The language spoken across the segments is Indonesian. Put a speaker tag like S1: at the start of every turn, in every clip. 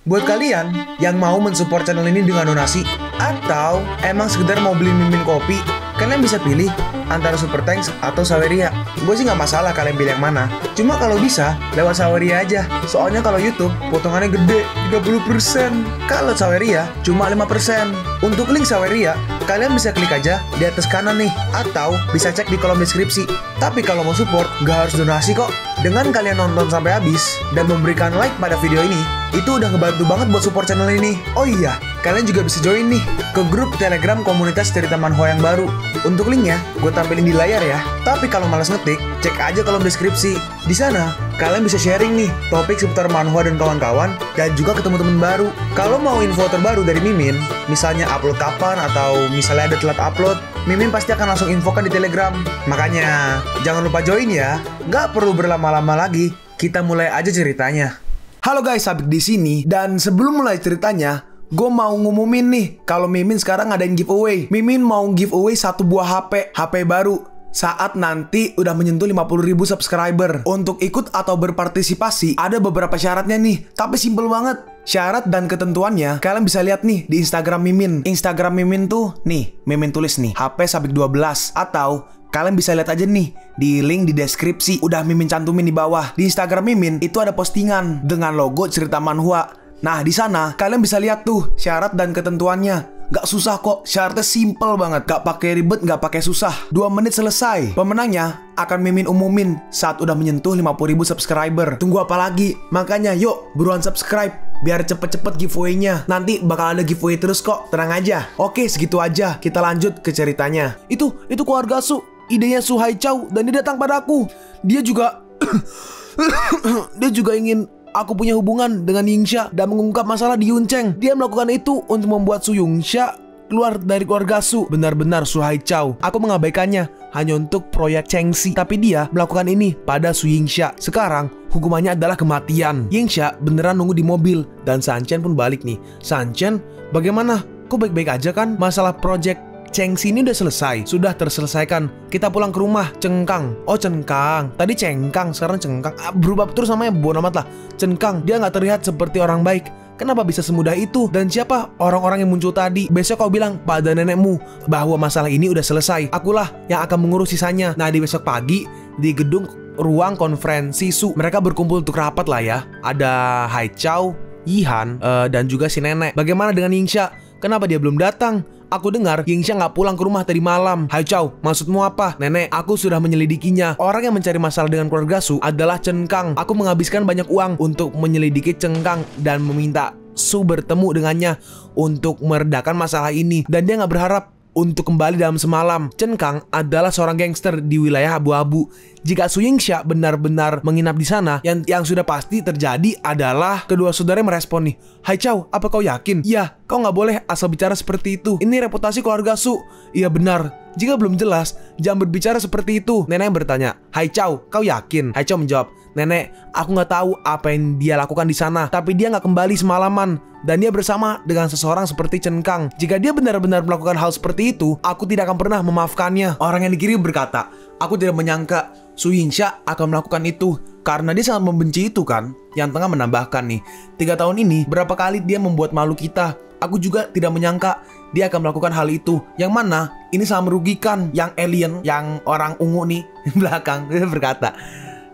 S1: Buat kalian yang mau mensupport channel ini dengan donasi atau emang sekedar mau beli mimin kopi, kalian bisa pilih antara Super Thanks atau Saweria. Gue sih nggak masalah kalian pilih yang mana. Cuma kalau bisa lewat Saweria aja. Soalnya kalau YouTube potongannya gede 30%. Kalau Saweria cuma 5%. Untuk link Saweria kalian bisa klik aja di atas kanan nih, atau bisa cek di kolom deskripsi. Tapi kalau mau support nggak harus donasi kok. Dengan kalian nonton sampai habis dan memberikan like pada video ini, itu udah ngebantu banget buat support channel ini. Oh iya, kalian juga bisa join nih ke grup Telegram komunitas cerita manhwa yang baru. Untuk linknya gue tampilin di layar ya. Tapi kalau malas ngetik, cek aja kolom deskripsi. Di sana kalian bisa sharing nih topik seputar manhwa dan kawan-kawan, dan juga ketemu teman baru. Kalau mau info terbaru dari Mimin, misalnya upload kapan atau misalnya ada telat upload, Mimin pasti akan langsung infokan di Telegram. Makanya jangan lupa join ya. Nggak perlu berlama-lama lagi. Kita mulai aja ceritanya. Halo guys, Sabik di sini, dan sebelum mulai ceritanya, gue mau ngumumin nih kalau Mimin sekarang ngadain giveaway. Mimin mau giveaway satu buah HP baru saat nanti udah menyentuh 50.000 subscriber. Untuk ikut atau berpartisipasi ada beberapa syaratnya nih, tapi simple banget. Syarat dan ketentuannya kalian bisa lihat nih di Instagram Mimin. Instagram Mimin tuh nih, Mimin tulis nih HP Sabik 12, atau kalian bisa lihat aja nih di link di deskripsi, udah Mimin cantumin di bawah. Di Instagram Mimin itu ada postingan dengan logo cerita manhwa. Nah, di sana kalian bisa lihat tuh syarat dan ketentuannya. Gak susah kok, syaratnya simple banget. Gak pakai ribet, gak pakai susah. 2 menit selesai. Pemenangnya akan Mimin umumin saat udah menyentuh 50.000 subscriber. Tunggu apa lagi? Makanya yuk buruan subscribe biar cepet-cepet giveaway-nya. Nanti bakal ada giveaway terus kok, tenang aja. Oke, segitu aja. Kita lanjut ke ceritanya. Itu keluarga Su. Idenya Su Haichao, dan dia datang padaku. Dia juga dia juga ingin aku punya hubungan dengan Yingxia dan mengungkap masalah di Yuncheng. Dia melakukan itu untuk membuat Su Yingxia keluar dari keluarga Su. Benar-benar Su Haichao. Aku mengabaikannya hanya untuk proyek Chengxi, tapi dia melakukan ini pada Su Yingxia. Sekarang hukumannya adalah kematian. Yingxia beneran nunggu di mobil, dan Sanchen pun balik nih. Sanchen, bagaimana? Kok baik-baik aja kan? Masalah proyek Chengxi ini udah selesai, sudah terselesaikan. Kita pulang ke rumah. Cengkang. Oh, Cengkang. Tadi Cengkang, sekarang Cengkang. Berubah terus namanya, bodo amat lah. Cengkang, dia nggak terlihat seperti orang baik. Kenapa bisa semudah itu? Dan siapa orang-orang yang muncul tadi? Besok kau bilang pada nenekmu bahwa masalah ini udah selesai. Akulah yang akan mengurus sisanya. Nah, di besok pagi di gedung ruang konferensi Su, mereka berkumpul untuk rapat lah ya. Ada Haichao, Yihan, dan juga si nenek. Bagaimana dengan Yingxia? Kenapa dia belum datang? Aku dengar Yingxia nggak pulang ke rumah tadi malam. Haichao, maksudmu apa? Nenek, aku sudah menyelidikinya. Orang yang mencari masalah dengan keluarga Su adalah Cengkang. Aku menghabiskan banyak uang untuk menyelidiki Cengkang dan meminta Su bertemu dengannya untuk meredakan masalah ini. Dan dia nggak berharap untuk kembali dalam semalam. Cengkang adalah seorang gangster di wilayah abu-abu. Jika Su Yingxia benar-benar menginap di sana, yang sudah pasti terjadi adalah kedua saudara merespon nih. Haichao, apa kau yakin? Iya, kau nggak boleh asal bicara seperti itu. Ini reputasi keluarga Su. Iya benar. Jika belum jelas, jangan berbicara seperti itu. Nenek bertanya, Haichao, kau yakin? Haichao menjawab, Nenek, aku nggak tahu apa yang dia lakukan di sana, tapi dia nggak kembali semalaman. Dan dia bersama dengan seseorang seperti Cengkang. Jika dia benar-benar melakukan hal seperti itu, aku tidak akan pernah memaafkannya. Orang yang di kiri berkata, aku tidak menyangka Su Yingxia akan melakukan itu karena dia sangat membenci itu kan. Yang tengah menambahkan nih, 3 tahun ini berapa kali dia membuat malu kita. Aku juga tidak menyangka dia akan melakukan hal itu. Yang mana ini sangat merugikan. Yang alien, yang orang ungu nih belakang, dia berkata,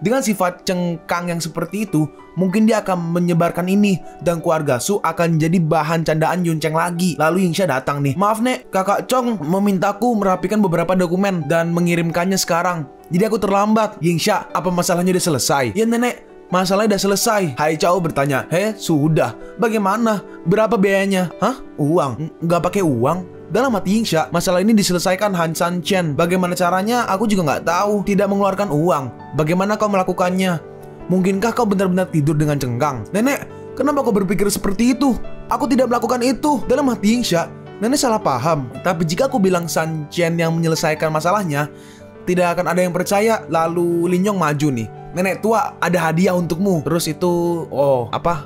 S1: dengan sifat Cengkang yang seperti itu, mungkin dia akan menyebarkan ini dan keluarga Su akan jadi bahan candaan Yuncheng lagi. Lalu Yingxia datang nih. Maaf Nek, kakak Chong memintaku merapikan beberapa dokumen dan mengirimkannya sekarang. Jadi aku terlambat. Yingxia, apa masalahnya udah selesai? Ya Nenek, masalahnya udah selesai. Haichao bertanya, sudah. Bagaimana? Berapa biayanya? Hah? Uang? Nggak pakai uang? Dalam hati Yingxia, masalah ini diselesaikan Han Sanchen. Bagaimana caranya? Aku juga nggak tahu. Tidak mengeluarkan uang. Bagaimana kau melakukannya? Mungkinkah kau benar-benar tidur dengan Cengkang? Nenek, kenapa kau berpikir seperti itu? Aku tidak melakukan itu. Dalam hati Yingxia, nenek salah paham. Tapi jika aku bilang Sanchen yang menyelesaikan masalahnya, tidak akan ada yang percaya. Lalu Lin Yong maju nih. Nenek tua, ada hadiah untukmu. Terus itu,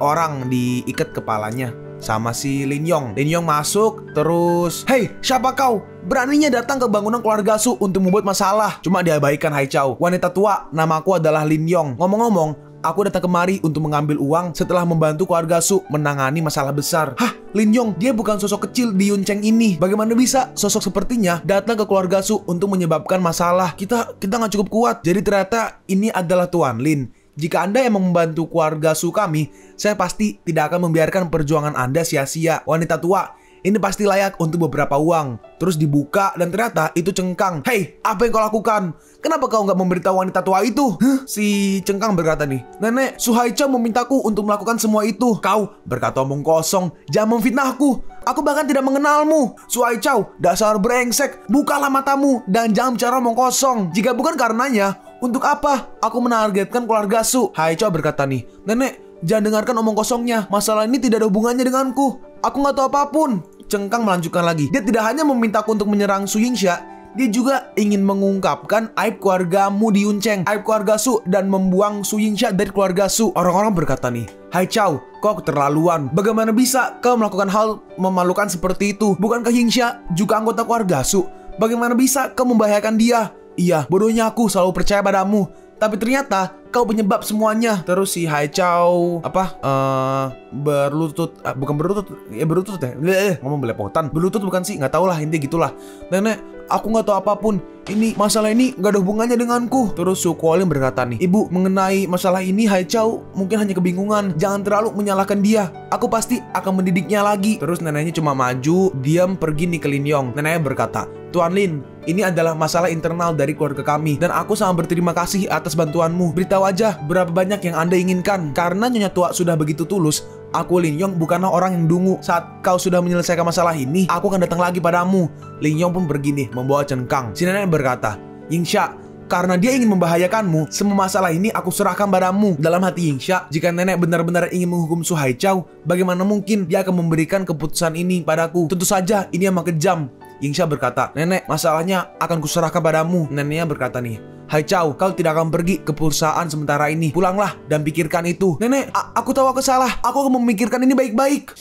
S1: orang diikat kepalanya sama si Lin Yong. Lin Yong masuk, terus, hei, siapa kau? Beraninya datang ke bangunan keluarga Su untuk membuat masalah. Cuma diabaikan Haichao. Wanita tua, namaku adalah Lin Yong. Ngomong-ngomong, aku datang kemari untuk mengambil uang setelah membantu keluarga Su menangani masalah besar. Hah? Lin Yong, dia bukan sosok kecil di Yuncheng ini. Bagaimana bisa sosok sepertinya datang ke keluarga Su untuk menyebabkan masalah? Kita nggak cukup kuat. Jadi ternyata ini adalah Tuan Lin. Jika Anda yang membantu keluarga Su kami, saya pasti tidak akan membiarkan perjuangan Anda sia-sia. Wanita tua, ini pasti layak untuk beberapa uang. Terus dibuka dan ternyata itu Cengkang. Hei, apa yang kau lakukan? Kenapa kau nggak memberitahu wanita tua itu? Si Cengkang berkata nih, Nenek, Su Haichao memintaku untuk melakukan semua itu. Kau berkata omong kosong, jangan memfitnahku. Aku bahkan tidak mengenalmu. Su Haichao, dasar brengsek. Bukalah matamu dan jangan bicara omong kosong. Jika bukan karenanya, untuk apa aku menargetkan keluarga Su? Haichao berkata nih, Nenek, jangan dengarkan omong kosongnya. Masalah ini tidak ada hubungannya denganku. Aku nggak tahu apapun. Cengkang melanjutkan lagi. Dia tidak hanya memintaku untuk menyerang Su Yingxia, dia juga ingin mengungkapkan aib keluargamu di Yuncheng, aib keluarga Su, dan membuang Su Yingxia dari keluarga Su. Orang-orang berkata nih, Haichao, kau keterlaluan. Bagaimana bisa kau melakukan hal memalukan seperti itu? Bukankah Yingxia juga anggota keluarga Su? Bagaimana bisa kau membahayakan dia? Iya, bodohnya aku selalu percaya padamu. Tapi ternyata kau penyebab semuanya. Terus si Haichao berlutut, bukan berlutut, ya berlutut ya. Ngomong belepotan. Berlutut bukan sih, nggak tahu lah, intinya gitulah. Nenek, aku nggak tahu apapun. Ini masalah ini nggak ada hubungannya denganku. Terus Su Kuolin berkata nih, Ibu, mengenai masalah ini Haichao mungkin hanya kebingungan. Jangan terlalu menyalahkan dia. Aku pasti akan mendidiknya lagi. Terus neneknya cuma maju, diam pergi nih ke Lin Yong. Neneknya berkata, Tuan Lin, ini adalah masalah internal dari keluarga kami dan aku sangat berterima kasih atas bantuanmu. Beritahu aja berapa banyak yang Anda inginkan. Karena Nyonya Tua sudah begitu tulus, aku Lin Yong bukanlah orang yang dungu. Saat kau sudah menyelesaikan masalah ini, aku akan datang lagi padamu. Lin Yong pun begini membawa Cengkang. Si nenek berkata, Yingxia, karena dia ingin membahayakanmu, semua masalah ini aku serahkan padamu. Dalam hati Yingxia, jika nenek benar-benar ingin menghukum Su Haichao, bagaimana mungkin dia akan memberikan keputusan ini padaku? Tentu saja ini amat kejam. Yingxia berkata, Nenek, masalahnya akan kuserahkan padamu. Neneknya berkata nih, Haichao, kau tidak akan pergi ke perusahaan sementara ini. Pulanglah dan pikirkan itu. Nenek, aku tahu aku salah. Aku akan memikirkan ini baik-baik.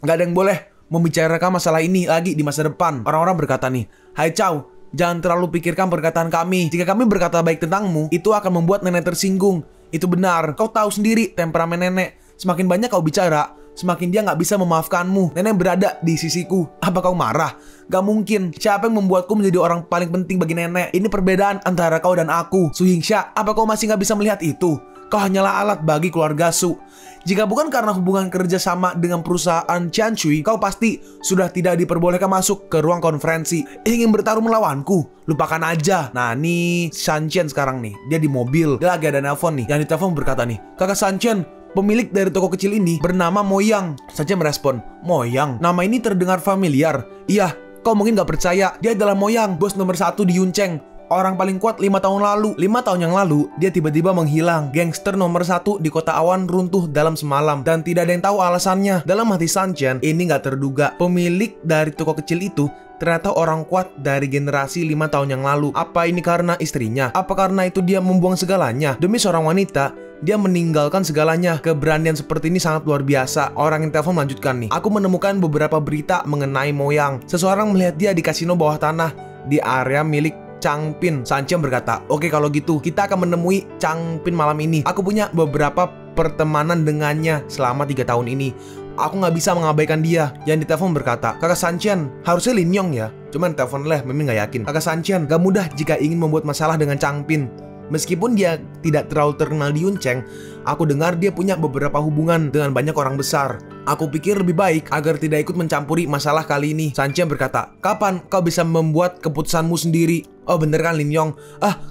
S1: Gak ada yang boleh membicarakan masalah ini lagi di masa depan. Orang-orang berkata nih, Haichao, jangan terlalu pikirkan perkataan kami. Jika kami berkata baik tentangmu, itu akan membuat nenek tersinggung. Itu benar. Kau tahu sendiri temperamen nenek. Semakin banyak kau bicara, semakin dia nggak bisa memaafkanmu. Nenek berada di sisiku. Apa kau marah? Gak mungkin. Siapa yang membuatku menjadi orang paling penting bagi nenek? Ini perbedaan antara kau dan aku. Su Yingxia, apa kau masih nggak bisa melihat itu? Kau hanyalah alat bagi keluarga Su. Jika bukan karena hubungan kerja sama dengan perusahaan Qianshui, kau pasti sudah tidak diperbolehkan masuk ke ruang konferensi. Ingin bertarung melawanku? Lupakan aja. Nah, ini Sanchen sekarang nih. Dia di mobil. Dia lagi ada nelpon nih. Yang ditelepon berkata nih, Kakak Sanchen, pemilik dari toko kecil ini bernama Moyang. Sanchen merespon, Moyang? Nama ini terdengar familiar. Iya, kau mungkin gak percaya. Dia adalah Moyang, bos nomor 1 di Yuncheng. Orang paling kuat 5 tahun lalu. 5 tahun yang lalu, dia tiba-tiba menghilang. Gangster nomor 1 di kota awan runtuh dalam semalam. Dan tidak ada yang tahu alasannya. Dalam hati Sanchen, ini gak terduga. Pemilik dari toko kecil itu ternyata orang kuat dari generasi 5 tahun yang lalu. Apa ini karena istrinya? Apa karena itu dia membuang segalanya? Demi seorang wanita, dia meninggalkan segalanya. Keberanian seperti ini sangat luar biasa. Orang yang telepon melanjutkan nih, aku menemukan beberapa berita mengenai Moyang. Seseorang melihat dia di kasino bawah tanah di area milik Changpin. Sanchen berkata, oke kalau gitu kita akan menemui Changpin malam ini. Aku punya beberapa pertemanan dengannya selama 3 tahun ini. Aku nggak bisa mengabaikan dia. Yang ditelepon berkata, Kakak Sanchen, harusnya Lin Yong ya. Cuman telepon lah, Mimin nggak yakin. Kakak Sanchen, gak mudah jika ingin membuat masalah dengan Changpin. Meskipun dia tidak terlalu terkenal di Yuncheng, aku dengar dia punya beberapa hubungan dengan banyak orang besar. Aku pikir lebih baik agar tidak ikut mencampuri masalah kali ini. Sanchen berkata, kapan kau bisa membuat keputusanmu sendiri? Oh bener kan Lin Yong?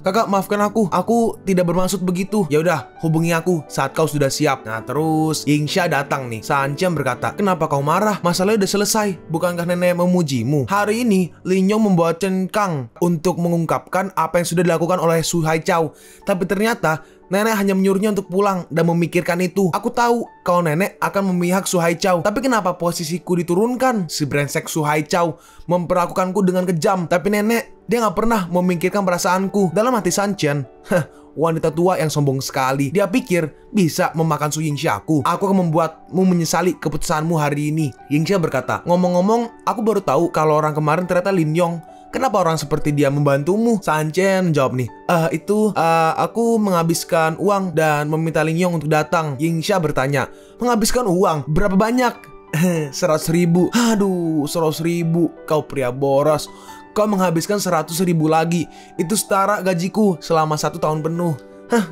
S1: Kakak maafkan aku tidak bermaksud begitu. Ya udah, hubungi aku saat kau sudah siap. Nah terus Yingxia datang nih. Sanchen berkata, kenapa kau marah? Masalahnya udah selesai. Bukankah nenek memujimu? Hari ini Lin Yong membawa Cengkang untuk mengungkapkan apa yang sudah dilakukan oleh Su Haichao. Tapi ternyata nenek hanya menyuruhnya untuk pulang dan memikirkan itu. Aku tahu kalau nenek akan memihak Su Haichao. Tapi kenapa posisiku diturunkan? Si brengsek Su Haichao memperlakukanku dengan kejam. Tapi nenek, dia gak pernah memikirkan perasaanku. Dalam hati Sanchen, wanita tua yang sombong sekali. Dia pikir bisa memakan Su Yingxiaku. Aku akan membuatmu menyesali keputusanmu hari ini. Yingxia berkata, ngomong-ngomong, aku baru tahu kalau orang kemarin ternyata Lin Yong. kenapa orang seperti dia membantumu? Sanchen jawab nih, aku menghabiskan uang dan meminta Lin Yong untuk datang. Yingsha bertanya, menghabiskan uang? Berapa banyak? 100.000. Aduh, 100.000. Kau pria boros. Kau menghabiskan 100.000 lagi. Itu setara gajiku selama 1 tahun penuh.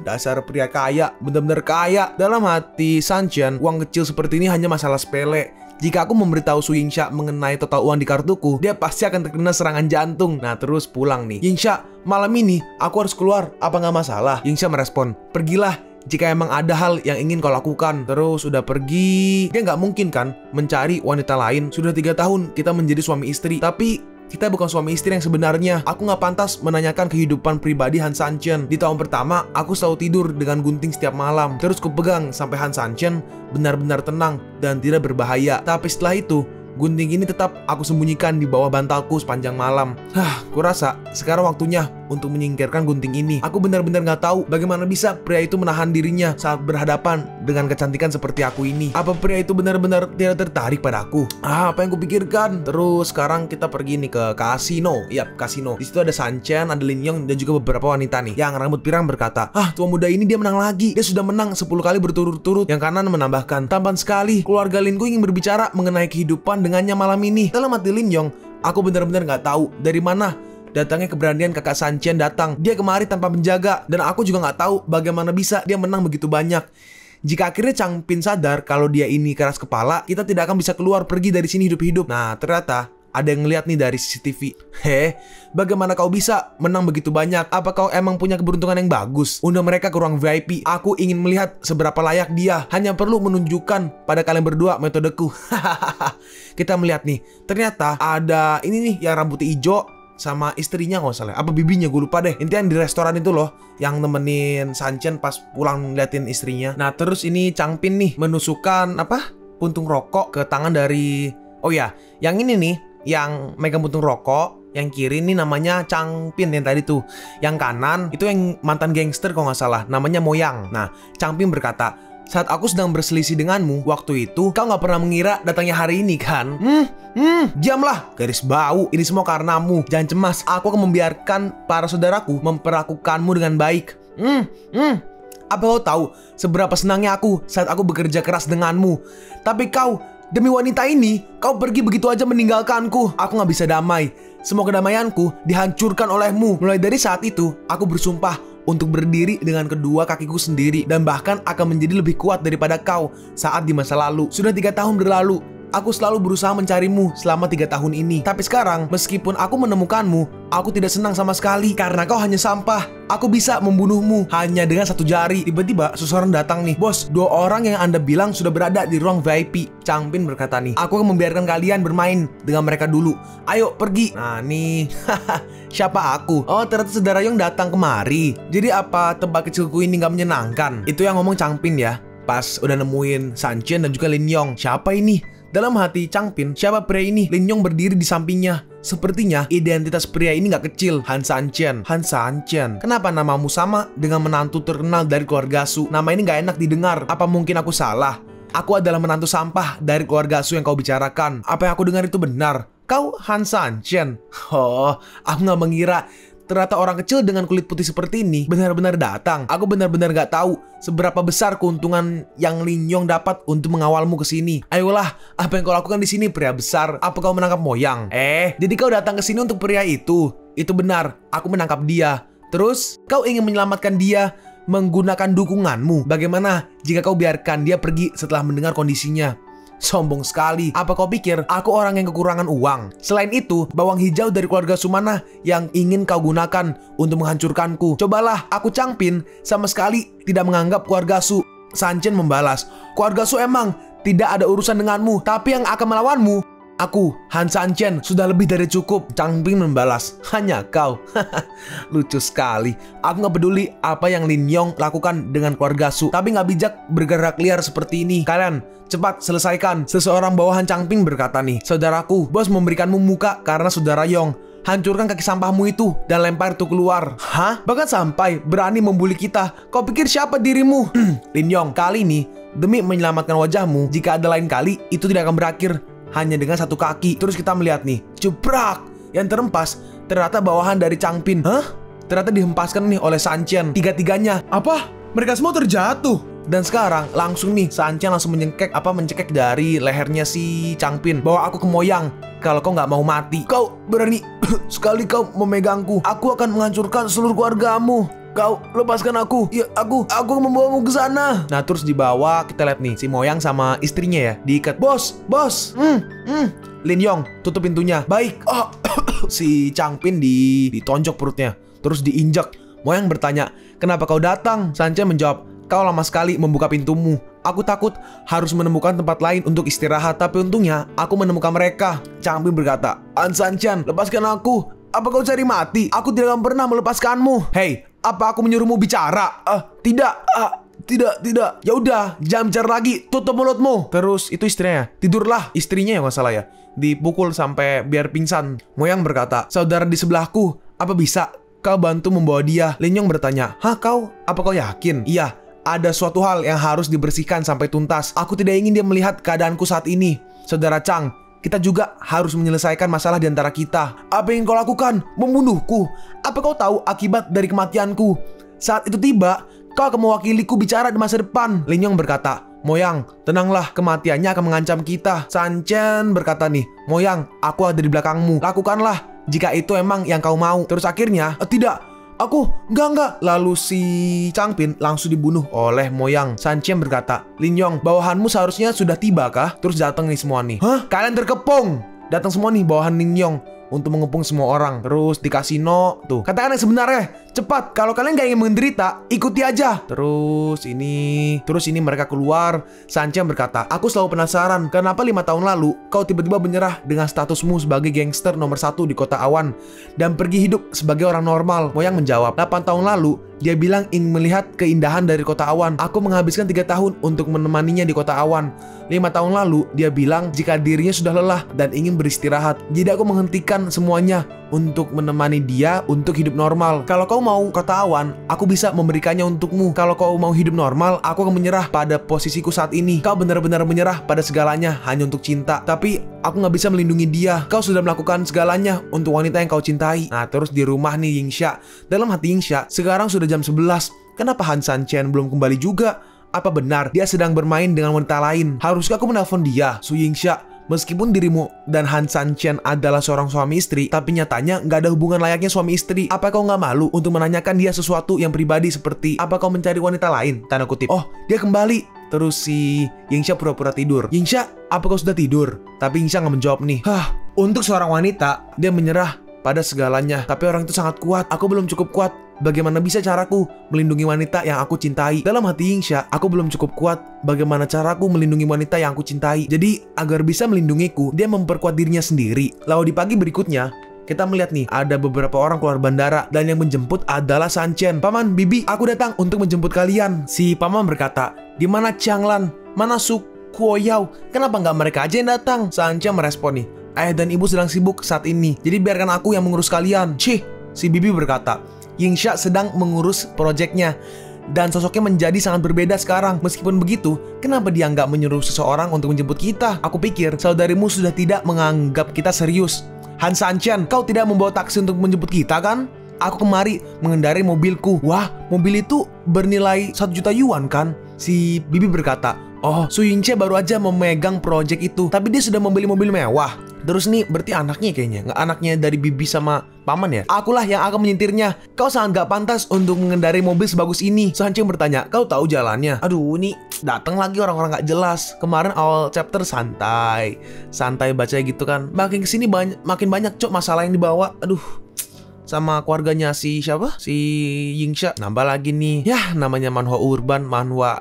S1: Dasar pria kaya, benar-benar kaya. Dalam hati Sanchen, uang kecil seperti ini hanya masalah sepele. Jika aku memberitahu Su Yingsha mengenai total uang di kartuku, dia pasti akan terkena serangan jantung. Nah, terus pulang nih. Yingsha, malam ini aku harus keluar. Apa nggak masalah? Yingsha merespon, pergilah jika emang ada hal yang ingin kau lakukan. Terus udah pergi. Dia nggak mungkin kan mencari wanita lain. Sudah 3 tahun kita menjadi suami istri. Tapi kita bukan suami istri yang sebenarnya. Aku nggak pantas menanyakan kehidupan pribadi Han Sanchen. Di tahun pertama, aku selalu tidur dengan gunting setiap malam. Terus kupegang sampai Han Sanchen benar-benar tenang dan tidak berbahaya. Tapi setelah itu, gunting ini tetap aku sembunyikan di bawah bantalku sepanjang malam. Kurasa sekarang waktunya untuk menyingkirkan gunting ini. Aku benar-benar nggak tahu bagaimana bisa pria itu menahan dirinya saat berhadapan dengan kecantikan seperti aku ini. Apa pria itu benar-benar tidak tertarik pada aku? Apa yang kupikirkan? Terus sekarang kita pergi nih ke kasino. Yap, kasino. Di situ ada Sanchen, ada Lin Yong dan juga beberapa wanita nih. Yang rambut pirang berkata, tua muda ini dia menang lagi. Dia sudah menang 10 kali berturut-turut. Yang kanan menambahkan, tampan sekali. Keluarga Linku ingin berbicara mengenai kehidupan dengannya malam ini. Dalam hati Lin Yong, aku benar-benar nggak tahu dari mana datangnya keberanian kakak Sanchen datang. Dia kemari tanpa penjaga dan aku juga nggak tahu bagaimana bisa dia menang begitu banyak. Jika akhirnya Changpin sadar kalau dia ini keras kepala, kita tidak akan bisa keluar pergi dari sini hidup-hidup. Nah, ternyata ada yang ngeliat nih dari CCTV. Bagaimana kau bisa menang begitu banyak? Apa kau emang punya keberuntungan yang bagus? Undang mereka ke ruang VIP. Aku ingin melihat seberapa layak dia. Hanya perlu menunjukkan pada kalian berdua metodeku. Kita melihat nih, ternyata ada ini nih yang rambutnya hijau sama istrinya nggak salah. Apa bibinya, gue lupa deh. Intinya di restoran itu loh, yang nemenin Sanchen pas pulang liatin istrinya. Nah, terus ini Changpin nih menusukkan puntung rokok ke tangan dari, yang ini nih, yang megang puntung rokok. Yang kiri ini namanya Changpin yang tadi tuh. Yang kanan itu yang mantan gangster kalau nggak salah, namanya Moyang. Nah, Changpin berkata, saat aku sedang berselisih denganmu waktu itu, kau nggak pernah mengira datangnya hari ini kan? Diamlah, garis bau. Ini semua karenamu. Jangan cemas, aku akan membiarkan para saudaraku memperlakukanmu dengan baik. Apa kau tahu seberapa senangnya aku saat aku bekerja keras denganmu? Tapi kau, demi wanita ini, kau pergi begitu aja meninggalkanku. Aku nggak bisa damai. Semua kedamaianku dihancurkan olehmu. Mulai dari saat itu, aku bersumpah untuk berdiri dengan kedua kakiku sendiri dan bahkan akan menjadi lebih kuat daripada kau saat di masa lalu. Sudah 3 tahun berlalu, aku selalu berusaha mencarimu selama 3 tahun ini. Tapi sekarang, meskipun aku menemukanmu, aku tidak senang sama sekali karena kau hanya sampah. Aku bisa membunuhmu hanya dengan 1 jari. Tiba-tiba seseorang datang nih. Bos, 2 orang yang Anda bilang sudah berada di ruang VIP. Changpin berkata nih, aku akan membiarkan kalian bermain dengan mereka dulu. Ayo pergi. Nah nih, siapa aku? Oh, ternyata saudara Yong datang kemari. Jadi apa tempat kecilku ini nggak menyenangkan? Itu yang ngomong Changpin ya, pas udah nemuin Sanchen dan juga Lin Yong. Siapa ini? Dalam hati Changpin, siapa pria ini? Lin Yong berdiri di sampingnya. Sepertinya identitas pria ini gak kecil. Han Sanchen. Han Sanchen, kenapa namamu sama dengan menantu terkenal dari keluarga Su? Nama ini gak enak didengar. Apa mungkin aku salah? Aku adalah menantu sampah dari keluarga Su yang kau bicarakan. Apa yang aku dengar itu benar? Kau Han Sanchen? Oh, aku gak mengira ternyata orang kecil dengan kulit putih seperti ini benar-benar datang. Aku benar-benar gak tahu seberapa besar keuntungan yang Lin Yong dapat untuk mengawalmu ke sini. Ayolah, apa yang kau lakukan di sini, pria besar? Apa kau menangkap Moyang? Jadi kau datang ke sini untuk pria itu? Itu benar, aku menangkap dia. Terus kau ingin menyelamatkan dia menggunakan dukunganmu. Bagaimana jika kau biarkan dia pergi setelah mendengar kondisinya? Sombong sekali. Apa kau pikir aku orang yang kekurangan uang? Selain itu, bawang hijau dari keluarga Sumana yang ingin kau gunakan untuk menghancurkanku. Cobalah, aku Changpin sama sekali tidak menganggap keluarga Su. Sanchen membalas, keluarga Su emang tidak ada urusan denganmu, tapi yang akan melawanmu aku, Han Sanchen, sudah lebih dari cukup. Changpin membalas, hanya kau. Lucu sekali. Aku gak peduli apa yang Lin Yong lakukan dengan keluarga Su, tapi gak bijak bergerak liar seperti ini. Kalian cepat selesaikan. Seseorang bawahan Changpin berkata nih, saudaraku, bos memberikanmu muka karena saudara Yong. Hancurkan kaki sampahmu itu dan lempar itu keluar. Hah? Bahkan sampai berani membuli kita. Kau pikir siapa dirimu? Lin Yong, kali ini demi menyelamatkan wajahmu, jika ada lain kali itu tidak akan berakhir hanya dengan 1 kaki. Terus kita melihat nih, jebrak, yang terempas ternyata bawahan dari Changpin. Hah? Ternyata dihempaskan nih oleh Sanchen. Tiga-tiganya. Apa? Mereka semua terjatuh. Dan sekarang langsung nih Sanchen langsung mencekik dari lehernya si Changpin. Bawa aku ke Moyang. Kalau kau nggak mau mati, kau berani sekali kau memegangku. Aku akan menghancurkan seluruh keluargamu. Kau lepaskan aku. Ya, aku membawamu ke sana. Nah, terus dibawa, kita lihat nih si Moyang sama istrinya ya diikat. Bos. Lin Yong, tutup pintunya. Baik. Oh, si Changpin ditonjok perutnya, terus diinjak. Moyang bertanya, kenapa kau datang? Sanchen menjawab, kau lama sekali membuka pintumu. Aku takut harus menemukan tempat lain untuk istirahat, tapi untungnya aku menemukan mereka. Changpin berkata, An Sanchen, lepaskan aku. Apa kau cari mati? Aku tidak akan pernah melepaskanmu. Hei, apa aku menyuruhmu bicara? Tidak. Ya udah, jangan bicara lagi. Tutup mulutmu. Terus itu istrinya. Tidurlah. Istrinya ya nggak salah ya. Dipukul sampai biar pingsan. Moyang berkata, saudara di sebelahku, apa bisa kau bantu membawa dia? Lin Yong bertanya, kau? Apa kau yakin? Iya, ada suatu hal yang harus dibersihkan sampai tuntas. Aku tidak ingin dia melihat keadaanku saat ini. Saudara Chang, kita juga harus menyelesaikan masalah di antara kita. Apa yang kau lakukan? Membunuhku. Apa kau tahu akibat dari kematianku? Saat itu tiba, kau akan mewakiliku bicara di masa depan. Lin Yong berkata, Moyang, tenanglah, kematiannya akan mengancam kita. Sanchen berkata nih, Moyang, aku ada di belakangmu. Lakukanlah jika itu emang yang kau mau. Terus akhirnya, tidak, aku, enggak. Lalu si Changpin langsung dibunuh oleh Moyang. Sanchen berkata, Lin Yong, bawahanmu seharusnya sudah tiba kah? Terus datang nih semua nih. Hah? Kalian terkepung. Datang semua nih bawahan Lin Yong untuk mengepung semua orang. Terus di kasino tuh, katakan yang sebenarnya. Cepat, kalau kalian gak ingin menderita, ikuti aja. Terus ini mereka keluar. Sanchen berkata, aku selalu penasaran, kenapa 5 tahun lalu kau tiba-tiba menyerah dengan statusmu sebagai gangster nomor 1 di kota Awan dan pergi hidup sebagai orang normal. Moyang menjawab, 8 tahun lalu dia bilang ingin melihat keindahan dari kota Awan. Aku menghabiskan 3 tahun untuk menemaninya di kota Awan. 5 tahun lalu dia bilang jika dirinya sudah lelah dan ingin beristirahat. Jadi aku menghentikan semuanya untuk menemani dia untuk hidup normal. Kalau kau mau kota Awan, aku bisa memberikannya untukmu. Kalau kau mau hidup normal, aku akan menyerah pada posisiku saat ini. Kau benar-benar menyerah pada segalanya hanya untuk cinta. Tapi aku nggak bisa melindungi dia. Kau sudah melakukan segalanya untuk wanita yang kau cintai. Nah, terus di rumah nih Yingxia. Dalam hati Yingxia, sekarang sudah jam 11. Kenapa Han Sanchen belum kembali juga? Apa benar dia sedang bermain dengan wanita lain? Haruskah aku menelpon dia? Su Yingxia, meskipun dirimu dan Han Sanchen adalah seorang suami istri, tapi nyatanya nggak ada hubungan layaknya suami istri. Apa kau nggak malu untuk menanyakan dia sesuatu yang pribadi seperti apa kau mencari wanita lain? Tanda kutip. Oh, dia kembali. Terus si Yingxia pura-pura tidur. Yingxia, apa kau sudah tidur? Tapi Yingxia nggak menjawab nih. Untuk seorang wanita, dia menyerah pada segalanya. Tapi orang itu sangat kuat. Aku belum cukup kuat. Bagaimana bisa caraku melindungi wanita yang aku cintai? Dalam hati Yingxia, aku belum cukup kuat. Bagaimana caraku melindungi wanita yang aku cintai? Jadi, agar bisa melindungiku, dia memperkuat dirinya sendiri. Lalu di pagi berikutnya, kita melihat nih, ada beberapa orang keluar bandara dan yang menjemput adalah Sanchen. Paman, Bibi, aku datang untuk menjemput kalian. Si paman berkata, di mana Qianglan? Mana Su Kuoyao? Kenapa nggak mereka aja yang datang? Sanchen merespon nih, ayah dan ibu sedang sibuk saat ini, jadi biarkan aku yang mengurus kalian. Cih, si Bibi berkata, Yingxia sedang mengurus proyeknya dan sosoknya menjadi sangat berbeda sekarang. Meskipun begitu, kenapa dia nggak menyuruh seseorang untuk menjemput kita? Aku pikir saudarimu sudah tidak menganggap kita serius. Han Sanchen, kau tidak membawa taksi untuk menjemput kita kan? Aku kemari mengendarai mobilku. Wah, mobil itu bernilai 1 juta yuan kan? Si Bibi berkata, oh, Su Yingxia baru aja memegang proyek itu, tapi dia sudah membeli mobil mewah. Terus nih, berarti anaknya kayaknya, nggak anaknya dari Bibi sama paman ya? Akulah yang akan menyetirnya. Kau sangat gak pantas untuk mengendarai mobil sebagus ini. Sanchen bertanya, kau tahu jalannya? Aduh, nih datang lagi orang-orang gak jelas. Kemarin awal chapter santai baca gitu kan. Makin kesini makin banyak cok masalah yang dibawa. Aduh, sama keluarganya si siapa? Si Yingxia. Nambah lagi nih. Yah, namanya manhwa urban, manhwa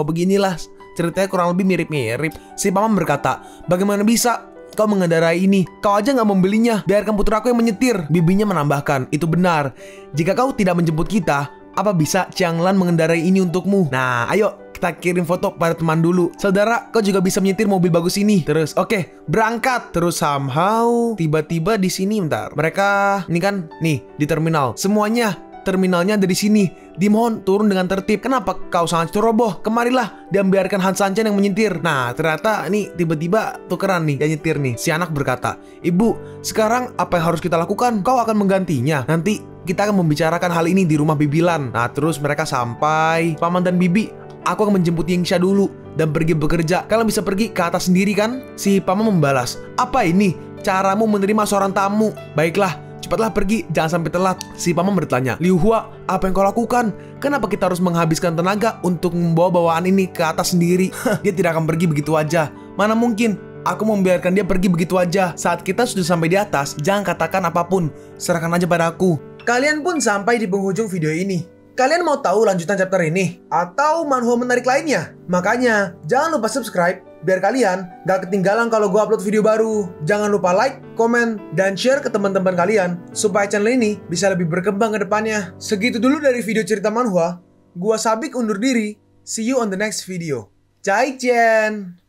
S1: beginilah. Ceritanya kurang lebih mirip-mirip. Si paman berkata, bagaimana bisa kau mengendarai ini? Kau aja nggak membelinya. Biarkan putraku yang menyetir. Bibinya menambahkan, itu benar. Jika kau tidak menjemput kita, apa bisa Qianglan mengendarai ini untukmu? Nah, ayo kita kirim foto pada teman dulu. Saudara, kau juga bisa menyetir mobil bagus ini. Terus, oke, berangkat. Terus somehow tiba-tiba di sini bentar. Mereka ini kan nih di terminal. Semuanya
S2: terminalnya ada di sini. Dimohon turun dengan tertib. Kenapa kau sangat ceroboh? Kemarilah dan biarkan Han Sanchen yang menyetir. Nah, ternyata nih tiba-tiba tukeran nih yang nyetir nih. Si anak berkata, "Ibu, sekarang apa yang harus kita lakukan? Kau akan menggantinya. Nanti kita akan membicarakan hal ini di rumah Bibi Lan." Nah, terus mereka sampai. "Paman dan Bibi, aku akan menjemput Yingxia dulu dan pergi bekerja. Kalian bisa pergi ke atas sendiri kan?" Si paman membalas, "Apa ini? Caramu menerima seorang tamu? Baiklah, cepatlah pergi, jangan sampai telat." Si paman bertanya, "Liu Hua, apa yang kau lakukan? Kenapa kita harus menghabiskan tenaga untuk membawa bawaan ini ke atas sendiri? Dia tidak akan pergi begitu aja. Mana mungkin aku membiarkan dia pergi begitu aja. Saat kita sudah sampai di atas, jangan katakan apapun. Serahkan aja pada aku."
S1: Kalian pun sampai di penghujung video ini. Kalian mau tahu lanjutan chapter ini? Atau manhwa menarik lainnya? Makanya, jangan lupa subscribe biar kalian gak ketinggalan kalau gue upload video baru. Jangan lupa like, komen, dan share ke teman-teman kalian supaya channel ini bisa lebih berkembang ke depannya. Segitu dulu dari video cerita manhwa. Gua Sabik undur diri. See you on the next video. Zaijian!